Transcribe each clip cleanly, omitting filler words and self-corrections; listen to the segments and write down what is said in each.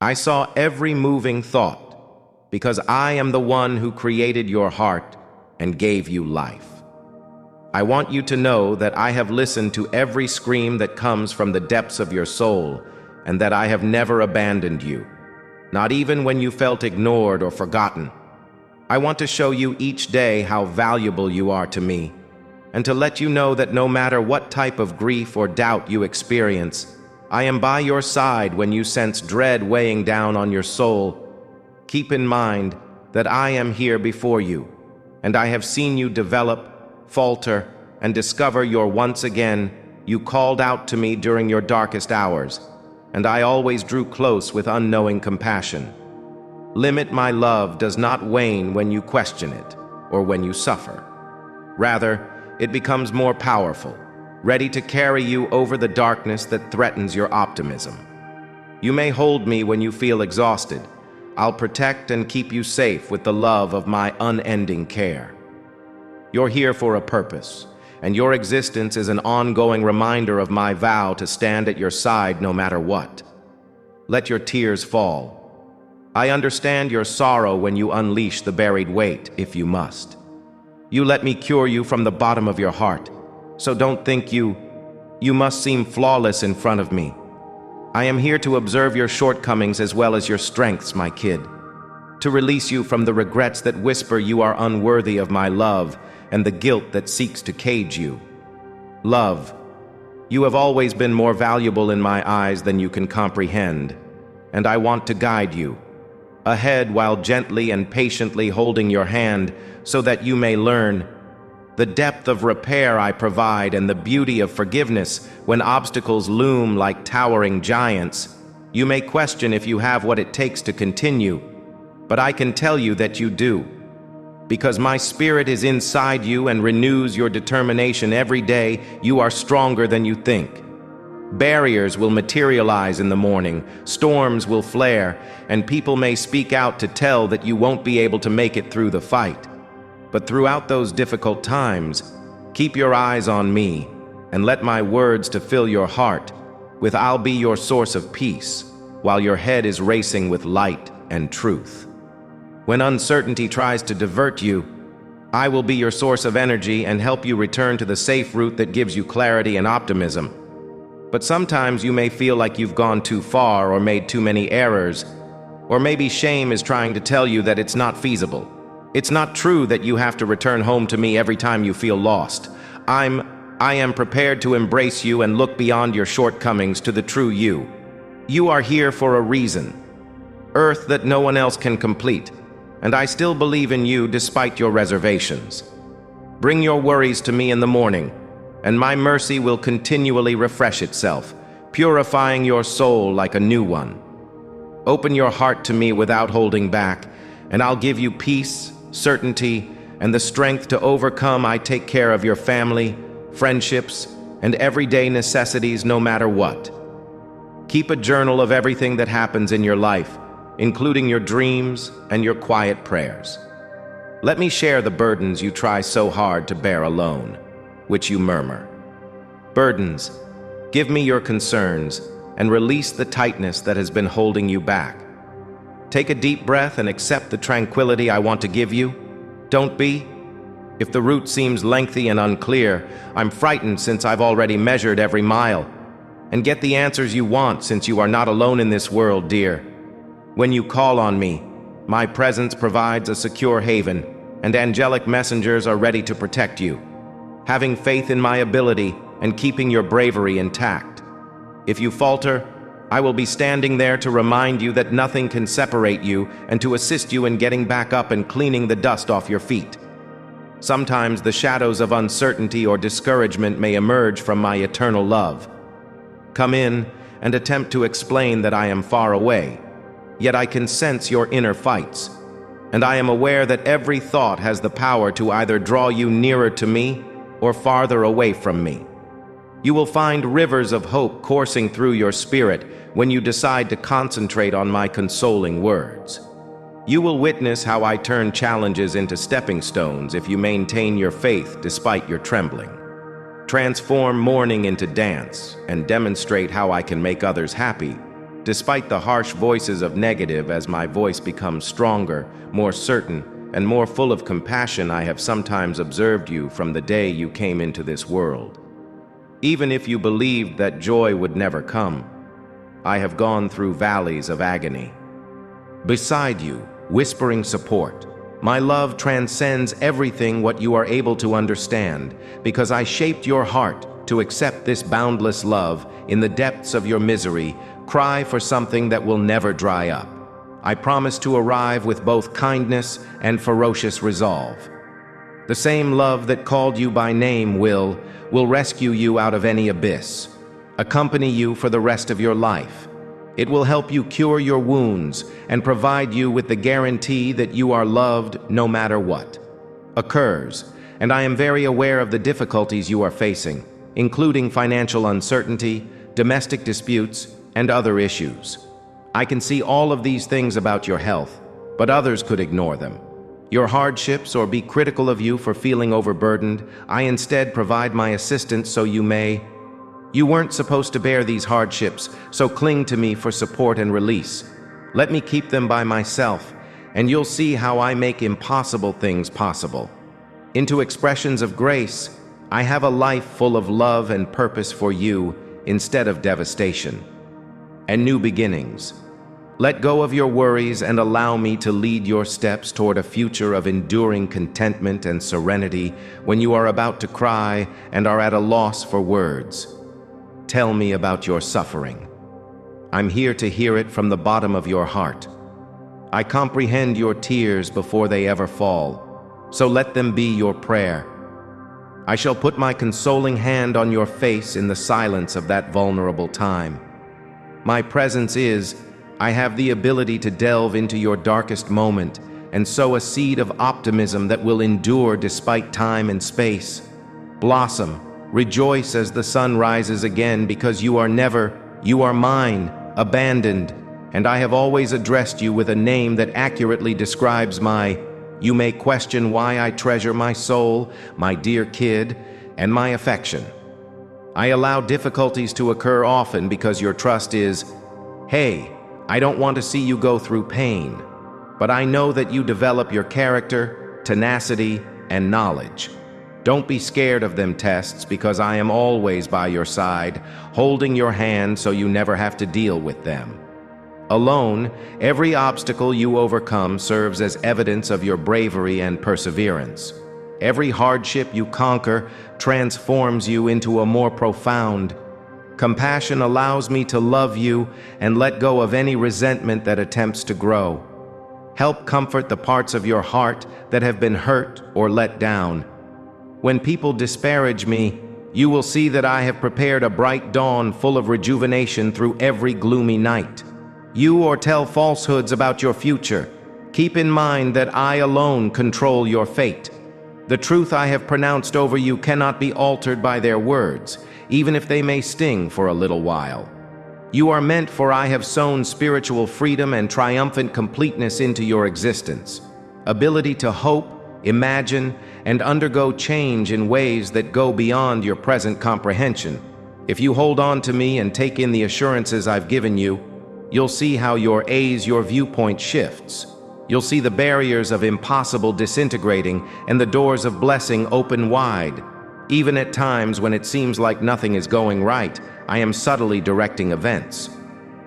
I saw every moving thought, because I am the one who created your heart and gave you life. I want you to know that I have listened to every scream that comes from the depths of your soul, and that I have never abandoned you, not even when you felt ignored or forgotten. I want to show you each day how valuable you are to me, and to let you know that no matter what type of grief or doubt you experience, I am by your side when you sense dread weighing down on your soul. Keep in mind that I am here before you, and I have seen you develop, falter, and discover once again, you called out to me during your darkest hours, and I always drew close with unknowing compassion. Limit my love does not wane when you question it, or when you suffer. Rather, it becomes more powerful, ready to carry you over the darkness that threatens your optimism. You may hold me when you feel exhausted. I'll protect and keep you safe with the love of my unending care. You're here for a purpose, and your existence is an ongoing reminder of my vow to stand at your side no matter what. Let your tears fall. I understand your sorrow when you unleash the buried weight, if you must. You let me cure you from the bottom of your heart, so don't think you must seem flawless in front of me. I am here to observe your shortcomings as well as your strengths, my kid, to release you from the regrets that whisper you are unworthy of my love and the guilt that seeks to cage you. Love, you have always been more valuable in my eyes than you can comprehend, and I want to guide you ahead while gently and patiently holding your hand so that you may learn the depth of repair I provide and the beauty of forgiveness when obstacles loom like towering giants. You may question if you have what it takes to continue, but I can tell you that you do, because my spirit is inside you and renews your determination every day. You are stronger than you think. Barriers will materialize in the morning, storms will flare, and people may speak out to tell that you won't be able to make it through the fight. But throughout those difficult times, keep your eyes on me and let my words to fill your heart with I'll be your source of peace while your head is racing with light and truth. When uncertainty tries to divert you, I will be your source of energy and help you return to the safe route that gives you clarity and optimism. But sometimes you may feel like you've gone too far or made too many errors, or maybe shame is trying to tell you that it's not feasible. It's not true that you have to return home to me every time you feel lost. I am prepared to embrace you and look beyond your shortcomings to the true you. You are here for a reason, earth that no one else can complete, and I still believe in you despite your reservations. Bring your worries to me in the morning, and my mercy will continually refresh itself, purifying your soul like a new one. Open your heart to me without holding back, and I'll give you peace, certainty, and the strength to overcome. I take care of your family, friendships, and everyday necessities no matter what. Keep a journal of everything that happens in your life, including your dreams and your quiet prayers. Let me share the burdens you try so hard to bear alone, which you murmur. Burdens, give me your concerns and release the tightness that has been holding you back. Take a deep breath and accept the tranquility I want to give you. Don't be. If the route seems lengthy and unclear, I'm frightened since I've already measured every mile. And get the answers you want since you are not alone in this world, dear. When you call on me, my presence provides a secure haven, and angelic messengers are ready to protect you. Having faith in my ability and keeping your bravery intact. If you falter, I will be standing there to remind you that nothing can separate you and to assist you in getting back up and cleaning the dust off your feet. Sometimes the shadows of uncertainty or discouragement may emerge from my eternal love. Come in and attempt to explain that I am far away, yet I can sense your inner fights, and I am aware that every thought has the power to either draw you nearer to me or farther away from me. You will find rivers of hope coursing through your spirit when you decide to concentrate on my consoling words. You will witness how I turn challenges into stepping stones if you maintain your faith despite your trembling. Transform mourning into dance and demonstrate how I can make others happy despite the harsh voices of negative. As my voice becomes stronger, more certain, and more full of compassion, I have sometimes observed you from the day you came into this world. Even if you believed that joy would never come, I have gone through valleys of agony. Beside you, whispering support, my love transcends everything what you are able to understand, because I shaped your heart to accept this boundless love. In the depths of your misery, cry for something that will never dry up. I promise to arrive with both kindness and ferocious resolve. The same love that called you by name will rescue you out of any abyss, accompany you for the rest of your life. It will help you cure your wounds and provide you with the guarantee that you are loved no matter what occurs. And I am very aware of the difficulties you are facing, including financial uncertainty, domestic disputes, and other issues. I can see all of these things about your health, but others could ignore them. Your hardships or be critical of you for feeling overburdened. I instead provide my assistance so you weren't supposed to bear these hardships, so cling to me for support and release. Let me keep them by myself, and you'll see how I make impossible things possible. Into expressions of grace, I have a life full of love and purpose for you instead of devastation. And new beginnings. Let go of your worries and allow me to lead your steps toward a future of enduring contentment and serenity. When you are about to cry and are at a loss for words, tell me about your suffering. I'm here to hear it from the bottom of your heart. I comprehend your tears before they ever fall, so let them be your prayer. I shall put my consoling hand on your face in the silence of that vulnerable time. My presence I have the ability to delve into your darkest moment and sow a seed of optimism that will endure despite time and space. Blossom, rejoice as the sun rises again, because you are mine, abandoned, and I have always addressed you with a name that accurately describes you may question why I treasure my soul, my dear kid, and my affection. I allow difficulties to occur often because your trust hey, I don't want to see you go through pain, but I know that you develop your character, tenacity, and knowledge. Don't be scared of them tests, because I am always by your side, holding your hand so you never have to deal with them. Alone, every obstacle you overcome serves as evidence of your bravery and perseverance. Every hardship you conquer transforms you into a more profound. Compassion allows me to love you and let go of any resentment that attempts to grow. Help comfort the parts of your heart that have been hurt or let down. When people disparage me, you will see that I have prepared a bright dawn full of rejuvenation through every gloomy night. Or tell falsehoods about your future. Keep in mind that I alone control your fate. The truth I have pronounced over you cannot be altered by their words, even if they may sting for a little while. You are meant, for I have sown spiritual freedom and triumphant completeness into your existence. Ability to hope, imagine, and undergo change in ways that go beyond your present comprehension. If you hold on to me and take in the assurances I've given you, you'll see how your viewpoint shifts. You'll see the barriers of impossible disintegrating and the doors of blessing open wide. Even at times when it seems like nothing is going right, I am subtly directing events.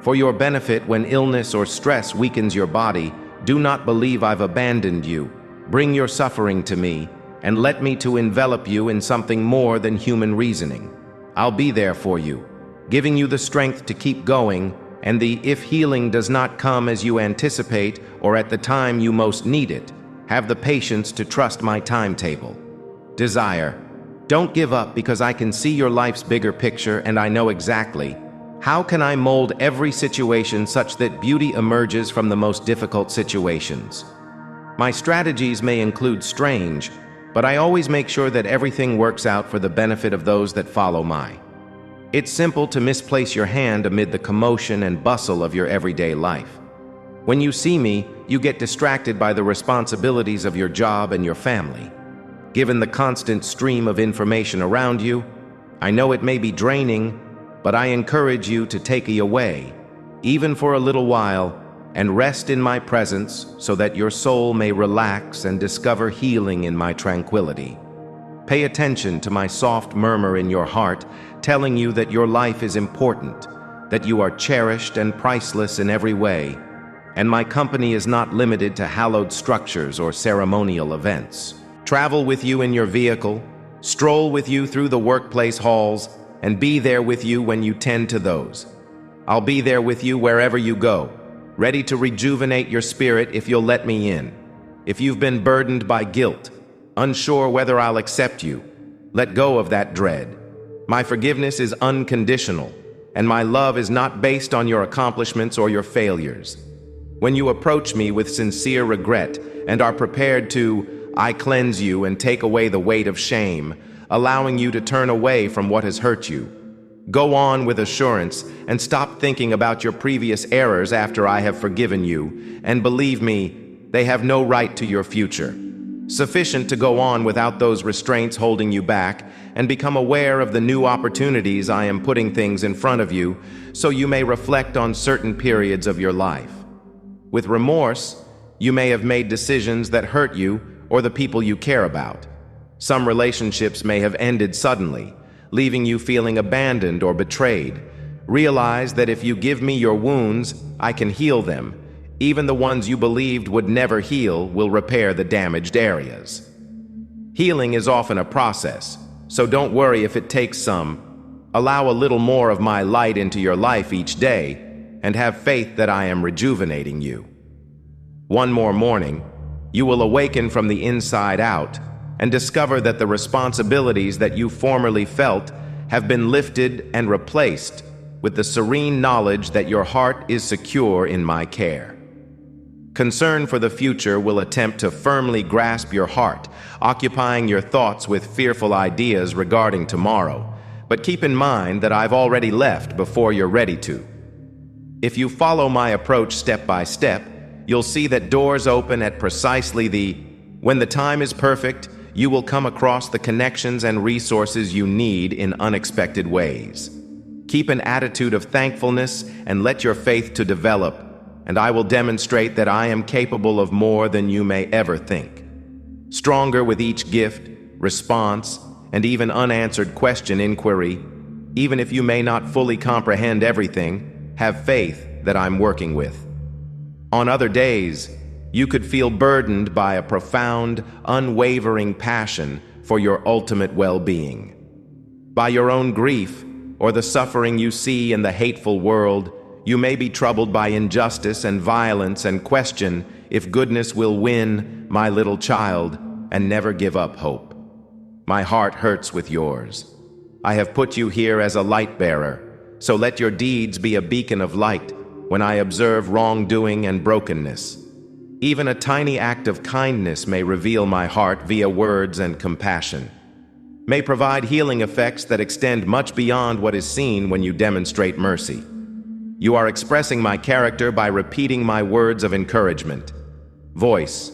For your benefit, when illness or stress weakens your body, do not believe I've abandoned you. Bring your suffering to me, and let me to envelop you in something more than human reasoning. I'll be there for you, giving you the strength to keep going, and if healing does not come as you anticipate or at the time you most need it, have the patience to trust my timetable. Desire. Don't give up, because I can see your life's bigger picture, and I know exactly how can I mold every situation such that beauty emerges from the most difficult situations. My strategies may include strange, but I always make sure that everything works out for the benefit of those that follow It's simple to misplace your hand amid the commotion and bustle of your everyday life. When you see me, you get distracted by the responsibilities of your job and your family. Given the constant stream of information around you, I know it may be draining, but I encourage you to take it away. even for a little while, and rest in my presence so that your soul may relax and discover healing in my tranquility. Pay attention to my soft murmur in your heart, telling you that your life is important, that you are cherished and priceless in every way, and my company is not limited to hallowed structures or ceremonial events. Travel with you in your vehicle, stroll with you through the workplace halls, and be there with you when you tend to those. I'll be there with you wherever you go, ready to rejuvenate your spirit if you'll let me in. If you've been burdened by guilt, unsure whether I'll accept you, let go of that dread. My forgiveness is unconditional, and my love is not based on your accomplishments or your failures. When you approach me with sincere regret and are prepared to, I cleanse you and take away the weight of shame, allowing you to turn away from what has hurt you. Go on with assurance and stop thinking about your previous errors after I have forgiven you, and believe me, they have no right to your future. Sufficient to go on without those restraints holding you back and become aware of the new opportunities I am putting things in front of you so you may reflect on certain periods of your life. With remorse, you may have made decisions that hurt you or the people you care about. Some relationships may have ended suddenly, leaving you feeling abandoned or betrayed. Realize that if you give me your wounds, I can heal them. Even the ones you believed would never heal will repair the damaged areas. Healing is often a process, so don't worry if it takes some. Allow a little more of my light into your life each day, and have faith that I am rejuvenating you. One more morning, you will awaken from the inside out and discover that the responsibilities that you formerly felt have been lifted and replaced with the serene knowledge that your heart is secure in my care. Concern for the future will attempt to firmly grasp your heart, occupying your thoughts with fearful ideas regarding tomorrow. But keep in mind that I've already left before you're ready to. If you follow my approach step by step, you'll see that doors open at precisely when the time is perfect, you will come across the connections and resources you need in unexpected ways. Keep an attitude of thankfulness and let your faith to develop, and I will demonstrate that I am capable of more than you may ever think. Stronger with each gift, response, and even unanswered question inquiry, even if you may not fully comprehend everything, have faith that I'm working with. On other days, you could feel burdened by a profound, unwavering passion for your ultimate well-being. By your own grief or the suffering you see in the hateful world, you may be troubled by injustice and violence and question if goodness will win, my little child, and never give up hope. My heart hurts with yours. I have put you here as a light bearer, so let your deeds be a beacon of light when I observe wrongdoing and brokenness. Even a tiny act of kindness may reveal my heart via words and compassion, may provide healing effects that extend much beyond what is seen when you demonstrate mercy. You are expressing my character by repeating my words of encouragement. Voice,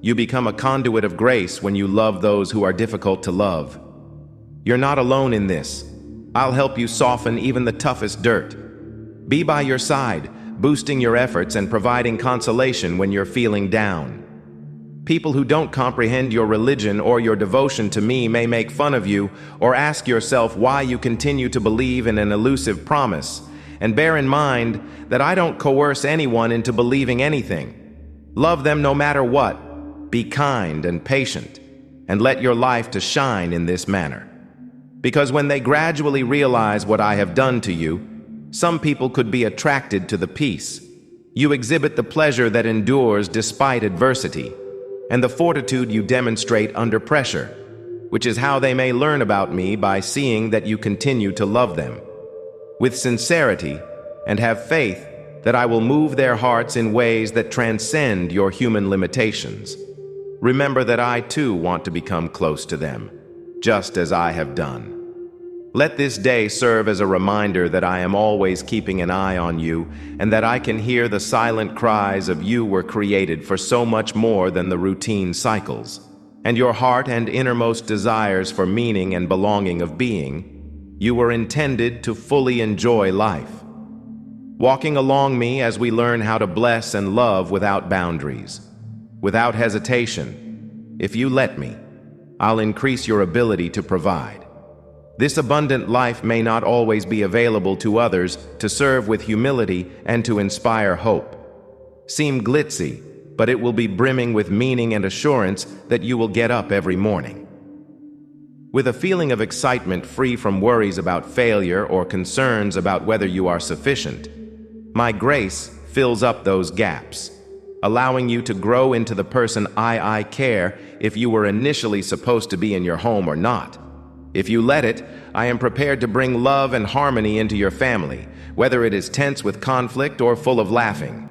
you become a conduit of grace when you love those who are difficult to love. You're not alone in this. I'll help you soften even the toughest dirt. Be by your side, boosting your efforts and providing consolation when you're feeling down. People who don't comprehend your religion or your devotion to me may make fun of you or ask yourself why you continue to believe in an elusive promise. And bear in mind that I don't coerce anyone into believing anything. Love them no matter what. Be kind and patient, and let your life to shine in this manner. Because when they gradually realize what I have done to you, some people could be attracted to the peace. You exhibit the pleasure that endures despite adversity, and the fortitude you demonstrate under pressure, which is how they may learn about me by seeing that you continue to love them with sincerity and have faith that I will move their hearts in ways that transcend your human limitations. Remember that I too want to become close to them, just as I have done. Let this day serve as a reminder that I am always keeping an eye on you and that I can hear the silent cries of you were created for so much more than the routine cycles, and your heart and innermost desires for meaning and belonging of being. You were intended to fully enjoy life. walking along me as we learn how to bless and love without boundaries, without hesitation. If you let me, I'll increase your ability to provide. This abundant life may not always be available to others to serve with humility and to inspire hope. Seem glitzy, but it will be brimming with meaning and assurance that you will get up every morning with a feeling of excitement free from worries about failure or concerns about whether you are sufficient. My grace fills up those gaps, allowing you to grow into the person I care if you were initially supposed to be in your home or not. If you let it, I am prepared to bring love and harmony into your family, whether it is tense with conflict or full of laughing.